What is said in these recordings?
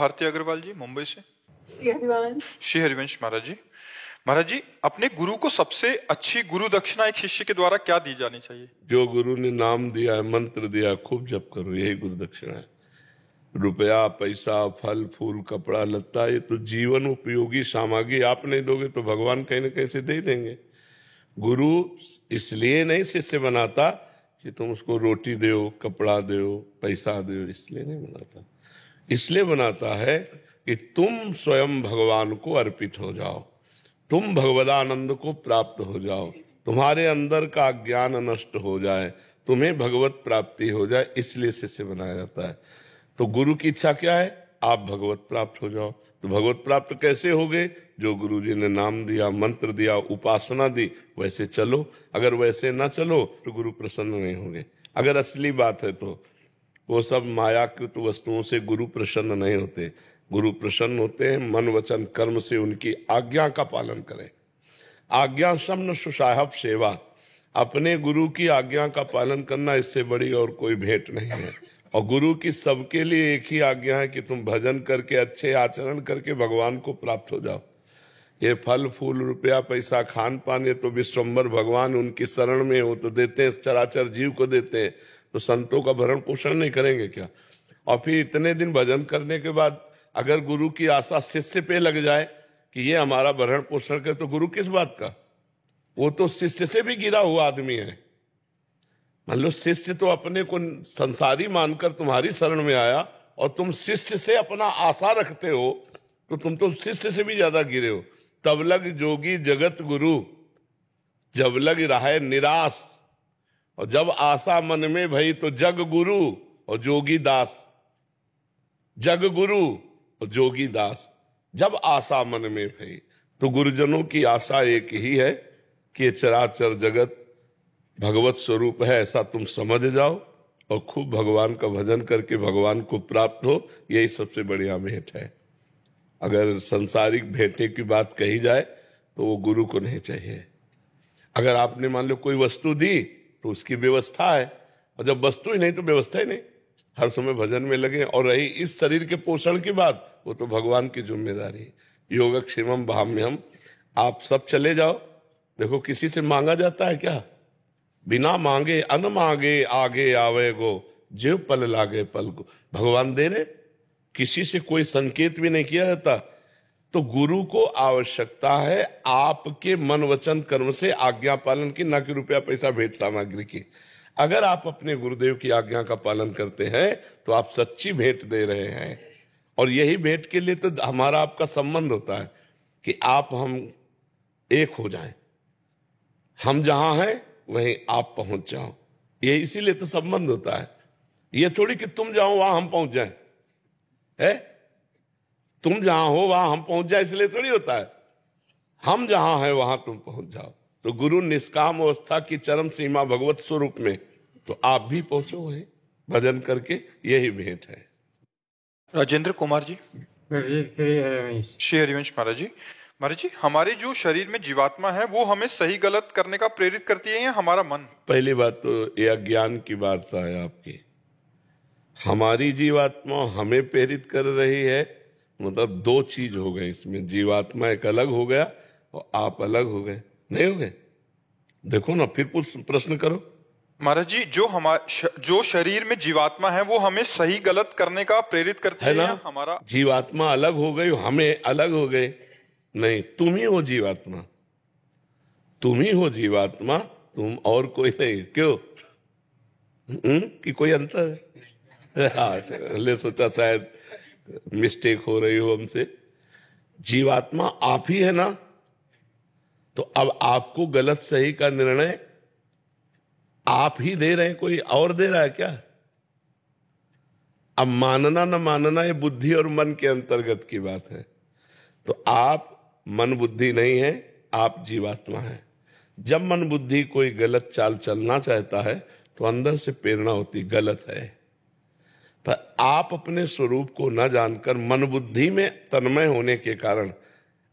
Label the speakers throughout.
Speaker 1: भारती अग्रवाल जी, मुंबई से।
Speaker 2: श्री
Speaker 1: हरिवंश महाराज जी, अपने गुरु को सबसे अच्छी गुरु दक्षिणा एक शिष्य के द्वारा क्या दी जानी चाहिए?
Speaker 3: जो गुरु ने नाम दिया है, मंत्र दिया, खूब जप करो, यही गुरु दक्षिणा है। रुपया, पैसा, फल फूल, कपड़ा लत्ता, ये तो जीवन उपयोगी सामग्री आप नहीं दोगे तो भगवान कहीं ना कहीं से दे देंगे। गुरु इसलिए नहीं शिष्य बनाता कि तुम उसको रोटी दो, कपड़ा दो, पैसा दो, इसलिए नहीं बनाता। इसलिए बनाता है कि तुम स्वयं भगवान को अर्पित हो जाओ, तुम भगवदानंद को प्राप्त हो जाओ, तुम्हारे अंदर का ज्ञान नष्ट हो जाए, तुम्हें भगवत प्राप्ति हो जाए, इसलिए शिष्य बनाया जाता है। तो गुरु की इच्छा क्या है? आप भगवत प्राप्त हो जाओ। तो भगवत प्राप्त कैसे होगे? जो गुरु जी ने नाम दिया, मंत्र दिया, उपासना दी, वैसे चलो। अगर वैसे ना चलो तो गुरु प्रसन्न नहीं होंगे। अगर असली बात है तो वो सब मायाकृत वस्तुओं से गुरु प्रसन्न नहीं होते। गुरु प्रसन्न होते हैं मन वचन कर्म से, उनकी आज्ञा का पालन करें। आज्ञा समन सुसाहब सेवा, अपने गुरु की आज्ञा का पालन करना, इससे बड़ी और कोई भेंट नहीं है। और गुरु की सबके लिए एक ही आज्ञा है कि तुम भजन करके, अच्छे आचरण करके भगवान को प्राप्त हो जाओ। ये फल फूल, रुपया, पैसा, खान पान, ये तो विश्वम्भर भगवान उनकी शरण में हो तो देते हैं, चराचर जीव को देते हैं। तो संतों का भरण पोषण नहीं करेंगे क्या? और फिर इतने दिन भजन करने के बाद अगर गुरु की आशा शिष्य पे लग जाए कि ये हमारा भरण पोषण करे, तो गुरु किस बात का? वो तो शिष्य से भी गिरा हुआ आदमी है। मान लो शिष्य तो अपने को संसारी मानकर तुम्हारी शरण में आया और तुम शिष्य से अपना आशा रखते हो, तो तुम तो शिष्य से भी ज्यादा गिरे हो। तब लग जोगी जगत गुरु, जब लग रहा निराश, और जब आशा मन में भई तो जग गुरु और जोगी दास। जग गुरु और जोगी दास, जब आशा मन में भई। तो गुरुजनों की आशा एक ही है कि चराचर जगत भगवत स्वरूप है, ऐसा तुम समझ जाओ और खूब भगवान का भजन करके भगवान को प्राप्त हो। यही सबसे बढ़िया भेंट है। अगर संसारिक भेंटे की बात कही जाए तो वो गुरु को नहीं चाहिए। अगर आपने मान लो कोई वस्तु दी तो उसकी व्यवस्था है, और जब वस्तु ही नहीं तो व्यवस्था ही नहीं। हर समय भजन में लगे। और रही इस शरीर के पोषण की बात, वो तो भगवान की जिम्मेदारी। योगक्षेमम भाम्यहम, आप सब चले जाओ। देखो किसी से मांगा जाता है क्या? बिना मांगे अन मांगे आगे आवे गो, जो पल लागे पल को। भगवान दे रहे, किसी से कोई संकेत भी नहीं किया जाता। तो गुरु को आवश्यकता है आपके मन वचन कर्म से आज्ञा पालन की, ना कि रुपया पैसा भेंट सामग्री की। अगर आप अपने गुरुदेव की आज्ञा का पालन करते हैं तो आप सच्ची भेंट दे रहे हैं। और यही भेंट के लिए तो हमारा आपका संबंध होता है कि आप हम एक हो जाएं। हम जहां हैं वहीं आप पहुंच जाओ, ये इसीलिए तो संबंध होता है। ये थोड़ी कि तुम जाओ वहां हम पहुंच जाएं, है? तुम जहां हो वहां हम पहुंच जाए, इसलिए थोड़ी होता है। हम जहां हैं वहां तुम पहुंच जाओ। तो गुरु निष्काम अवस्था की चरम सीमा भगवत स्वरूप में, तो आप भी पहुंचो वहीं भजन करके। यही भेंट है।
Speaker 1: राजेंद्र कुमार जी। श्री हरिवंश महाराज जी, हमारे जो शरीर में जीवात्मा है वो हमें सही गलत करने का प्रेरित करती है या हमारा मन?
Speaker 3: पहली बात तो ये अज्ञान की बात है आपकी। हमारी जीवात्मा हमें प्रेरित कर रही है, मतलब दो चीज हो गए इसमें। जीवात्मा एक अलग हो गया और आप अलग हो गए, नहीं हो गए? देखो ना, फिर कुछ प्रश्न करो।
Speaker 1: महाराज जी, जो शरीर में जीवात्मा है वो हमें सही गलत करने का प्रेरित करती है ना? हमारा
Speaker 3: जीवात्मा अलग हो गई, हमें अलग हो गए? नहीं, तुम ही हो जीवात्मा, तुम ही हो जीवात्मा, तुम और कोई नहीं। क्यों? कि कोई अंतर है? हाँ, ले सोचा शायद मिस्टेक हो रही हो हमसे। जीवात्मा आप ही है ना, तो अब आपको गलत सही का निर्णय आप ही दे रहे हैं, कोई और दे रहा है क्या? अब मानना न मानना ये बुद्धि और मन के अंतर्गत की बात है। तो आप मन बुद्धि नहीं है, आप जीवात्मा है। जब मन बुद्धि कोई गलत चाल चलना चाहता है तो अंदर से प्रेरणा होती गलत है, पर आप अपने स्वरूप को न जानकर मन बुद्धि में तन्मय होने के कारण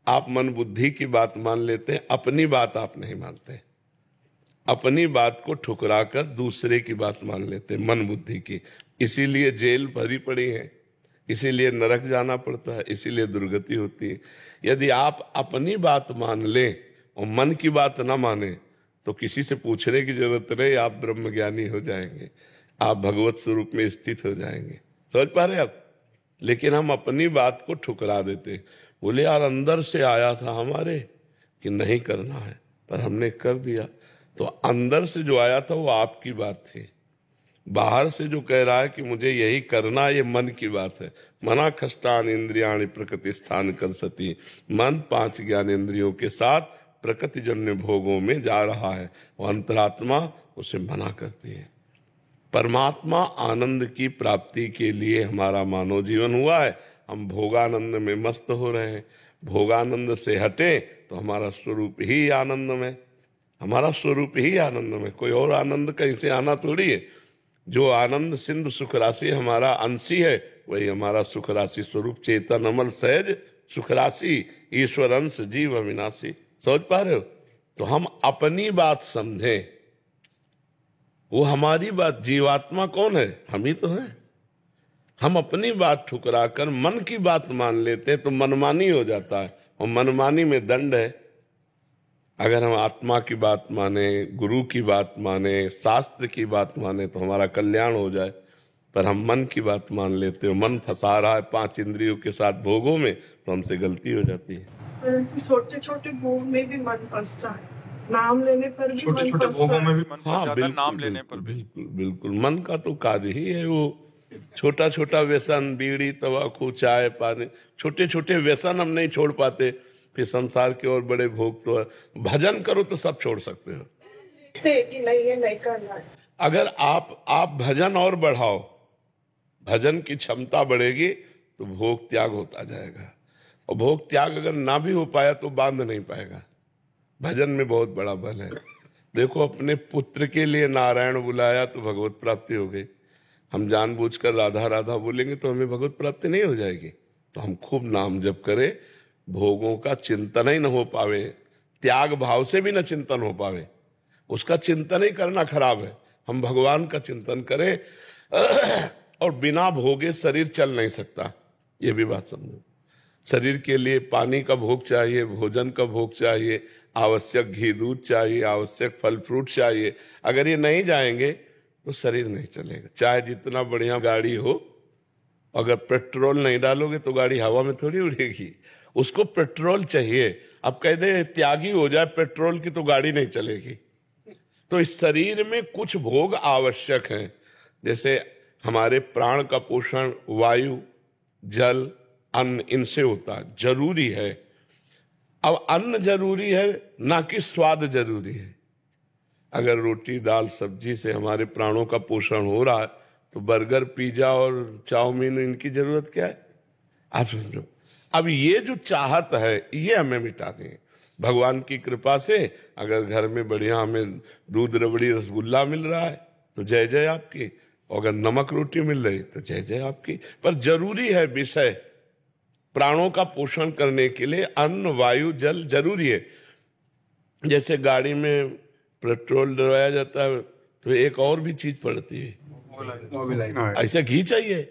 Speaker 3: आप मन बुद्धि की बात मान लेते हैं, अपनी बात आप नहीं मानते। अपनी बात को ठुकराकर दूसरे की बात मान लेते हैं, मन बुद्धि की। इसीलिए जेल भरी पड़ी है, इसीलिए नरक जाना पड़ता है, इसीलिए दुर्गति होती है। यदि आप अपनी बात मान लें और मन की बात ना माने तो किसी से पूछने की जरूरत नहीं, आप ब्रह्मज्ञानी हो जाएंगे, आप भगवत स्वरूप में स्थित हो जाएंगे। समझ पा रहे आप? लेकिन हम अपनी बात को ठुकरा देते, बोले यार अंदर से आया था हमारे कि नहीं करना है, पर हमने कर दिया। तो अंदर से जो आया था वो आपकी बात थी, बाहर से जो कह रहा है कि मुझे यही करना, ये मन की बात है। मना खष्टान इंद्रियाणि प्रकृति स्थान कर सती, मन 5 ज्ञानेंद्रियों के साथ प्रकृति जन्य भोगों में जा रहा है, वो अंतरात्मा उसे मना करती है। परमात्मा आनंद की प्राप्ति के लिए हमारा मानव जीवन हुआ है, हम भोगानंद में मस्त हो रहे हैं। भोगानंद से हटे तो हमारा स्वरूप ही आनंद में, हमारा स्वरूप ही आनंद में, कोई और आनंद कहीं से आना थोड़ी है। जो आनंद सिंधु सुख राशि हमारा अंशी है, वही हमारा सुख राशि स्वरूप चेतन अमल सहज सुख राशि ईश्वर अंश जीव अविनाशी। समझ पा रहे हो? तो हम अपनी बात समझें, वो हमारी बात, जीवात्मा कौन है? हम ही तो हैं। हम अपनी बात ठुकरा कर मन की बात मान लेते हैं तो मनमानी हो जाता है, और मनमानी में दंड है। अगर हम आत्मा की बात माने, गुरु की बात माने, शास्त्र की बात माने तो हमारा कल्याण हो जाए, पर हम मन की बात मान लेते हो, मन फंसा रहा है 5 इंद्रियों के साथ भोगों में, तो हमसे गलती हो जाती है।
Speaker 2: छोटे छोटे भोग में भी मन फंसता है, नाम लेने पर भी
Speaker 1: छोटे
Speaker 2: मन
Speaker 1: छोटे
Speaker 2: फंसता
Speaker 1: भोगों में
Speaker 2: है।
Speaker 1: भी मन फंस जाता है, नाम लेने पर भी।
Speaker 3: बिल्कुल बिल्कुल, मन का तो कार्य ही है वो। छोटा छोटा व्यसन, बीड़ी तंबाकू चाय पानी, छोटे छोटे व्यसन हम नहीं छोड़ पाते, फिर संसार के और बड़े भोग तो है। भजन करो तो सब छोड़ सकते हो,
Speaker 2: कि नहीं ये नहीं करना है।
Speaker 3: अगर आप भजन और बढ़ाओ, भजन की क्षमता बढ़ेगी तो भोग त्याग होता जाएगा, और भोग त्याग अगर ना भी हो पाया तो बांध नहीं पाएगा। भजन में बहुत बड़ा बल है। देखो, अपने पुत्र के लिए नारायण बुलाया तो भगवत प्राप्ति हो गई। हम जानबूझकर राधा राधा बोलेंगे तो हमें भगवत प्राप्ति नहीं हो जाएगी। तो हम खूब नाम जप करें, भोगों का चिंतन ही न हो पावे, त्याग भाव से भी न चिंतन हो पावे, उसका चिंतन ही करना खराब है। हम भगवान का चिंतन करें, और बिना भोगे शरीर चल नहीं सकता, ये भी बात समझो। शरीर के लिए पानी का भोग चाहिए, भोजन का भोग चाहिए, आवश्यक घी दूध चाहिए, आवश्यक फल फ्रूट चाहिए। अगर ये नहीं जाएंगे तो शरीर नहीं चलेगा। चाहे जितना बढ़िया गाड़ी हो, अगर पेट्रोल नहीं डालोगे तो गाड़ी हवा में थोड़ी उड़ेगी, उसको पेट्रोल चाहिए। अब कह दे त्यागी हो जाए पेट्रोल की तो गाड़ी नहीं चलेगी। तो इस शरीर में कुछ भोग आवश्यक हैं, जैसे हमारे प्राण का पोषण वायु, जल, अन्न, इनसे होता है, जरूरी है। अब अन्न जरूरी है, ना कि स्वाद जरूरी है। अगर रोटी दाल सब्जी से हमारे प्राणों का पोषण हो रहा है तो बर्गर पिज्जा और चाउमीन, इनकी जरूरत क्या है? आप समझो। अब ये जो चाहत है ये हमें मिटानी है। भगवान की कृपा से अगर घर में बढ़िया हमें दूध रबड़ी रसगुल्ला मिल रहा है तो जय जय आपकी, और अगर नमक रोटी मिल रही तो जय जय आपकी। पर जरूरी है विषय, प्राणों का पोषण करने के लिए अन्न वायु जल जरूरी है। जैसे गाड़ी में पेट्रोल डलवाया जाता है तो एक और भी चीज पड़ती है, ऐसे घी चाहिए,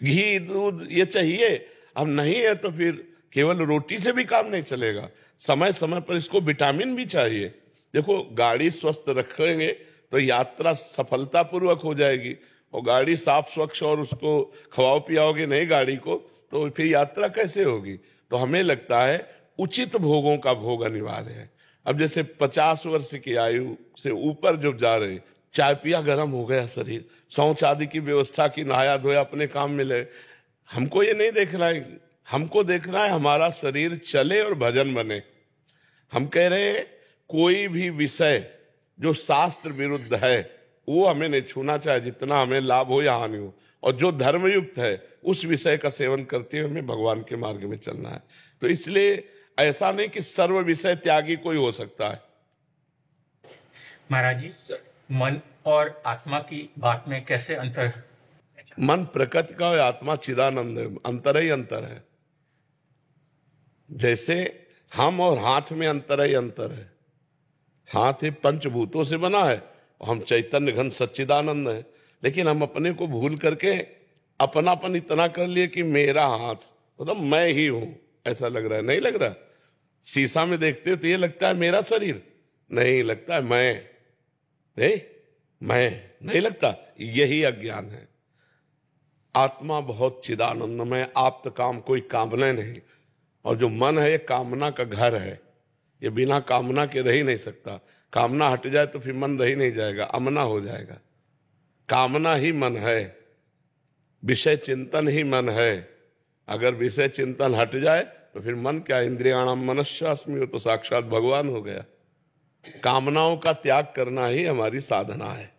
Speaker 3: घी दूध ये चाहिए। अब नहीं है तो फिर केवल रोटी से भी काम नहीं चलेगा, समय समय पर इसको विटामिन भी चाहिए। देखो, गाड़ी स्वस्थ रखेंगे तो यात्रा सफलतापूर्वक हो जाएगी, और गाड़ी साफ स्वच्छ और उसको खवाओ पियाओगे नहीं गाड़ी को तो फिर यात्रा कैसे होगी? तो हमें लगता है उचित भोगों का भोग अनिवार्य है। अब जैसे 50 वर्ष की आयु से ऊपर जो जा रहे, चाय पिया गर्म हो गया शरीर, शौच आदि की व्यवस्था की, नहाया धोया अपने काम में ले, हमको ये नहीं देखना है। हमको देखना है हमारा शरीर चले और भजन बने। हम कह रहे हैं कोई भी विषय जो शास्त्र विरुद्ध है वो हमें नहीं छूना, चाहे जितना हमें लाभ हो या हानि हो, और जो धर्मयुक्त है उस विषय का सेवन करते हुए हमें भगवान के मार्ग में चलना है। तो इसलिए ऐसा नहीं कि सर्व विषय त्यागी कोई हो सकता है।
Speaker 4: महाराज जी, मन और आत्मा की बात में कैसे अंतर है?
Speaker 3: मन प्रकृति का और आत्मा चिदानंद है, अंतर ही अंतर है। जैसे हम और हाथ में अंतर ही अंतर है। हाथ ही पंचभूतों से बना है और हम चैतन्य घन सच्चिदानंद है, लेकिन हम अपने को भूल करके अपनापन इतना कर लिए कि मेरा हाथ मतलब मैं ही हूं ऐसा लग रहा है। नहीं लग रहा? शीशा में देखते हो तो ये लगता है मेरा शरीर, नहीं लगता है मैं नहीं लगता। यही अज्ञान है। आत्मा बहुत चिदानंदमय, आप्त काम, कोई कामना नहीं। और जो मन है ये कामना का घर है, ये बिना कामना के रह ही नहीं सकता। कामना हट जाए तो फिर मन रह ही नहीं जाएगा, अमना हो जाएगा। कामना ही मन है, विषय चिंतन ही मन है। अगर विषय चिंतन हट जाए तो फिर मन क्या, इंद्रियाणाम मनश्चास्मि, तो साक्षात भगवान हो गया। कामनाओं का त्याग करना ही हमारी साधना है।